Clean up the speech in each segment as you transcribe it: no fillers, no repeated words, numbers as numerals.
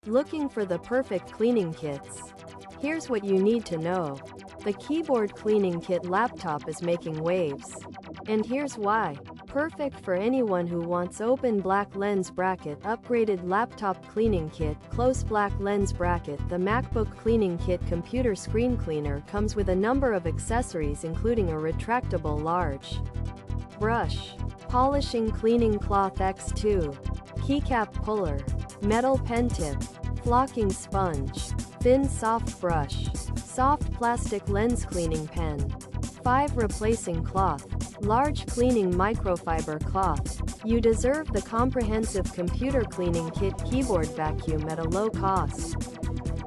Looking for the perfect cleaning kits? Here's what you need to know. The keyboard cleaning kit laptop is making waves. And here's why. Perfect for anyone who wants open black lens bracket, upgraded laptop cleaning kit, close black lens bracket. The Macbook cleaning kit computer screen cleaner comes with a number of accessories including a retractable large brush, polishing cleaning cloth X2, keycap puller, metal pen tip, flocking sponge, thin soft brush, soft plastic lens cleaning pen, 5 replacing cloth, large cleaning microfiber cloth. You deserve the comprehensive computer cleaning kit keyboard vacuum at a low cost.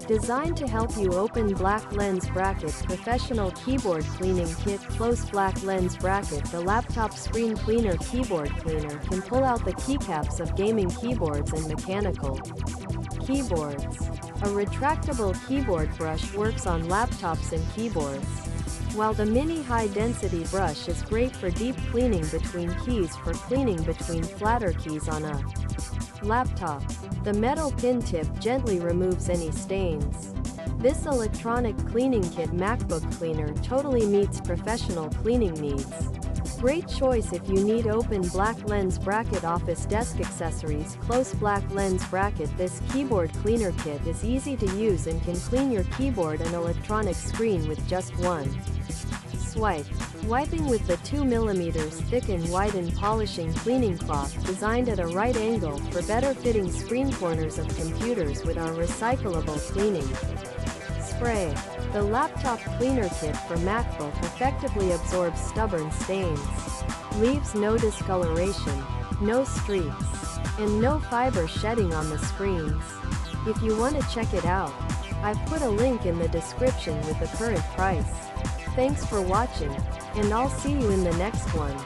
Designed to help you open black lens bracket professional keyboard cleaning kit close black lens bracket. The laptop screen cleaner keyboard cleaner can pull out the keycaps of gaming keyboards and mechanical keyboards. A retractable keyboard brush works on laptops and keyboards, while the mini high-density brush is great for deep cleaning between keys for cleaning between flatter keys on a laptop. The metal pin tip gently removes any stains. This electronic cleaning kit MacBook cleaner totally meets professional cleaning needs. Great choice if you need open black lens bracket office desk accessories close black lens bracket. This keyboard cleaner kit is easy to use and can clean your keyboard and electronic screen with just one swipe. Wiping with the 2mm thick and widen polishing cleaning cloth designed at a right angle for better fitting screen corners of computers with our recyclable cleaning spray. The laptop cleaner kit for MacBook effectively absorbs stubborn stains, leaves no discoloration, no streaks, and no fiber shedding on the screens. If you want to check it out, I've put a link in the description with the current price. Thanks for watching, and I'll see you in the next one.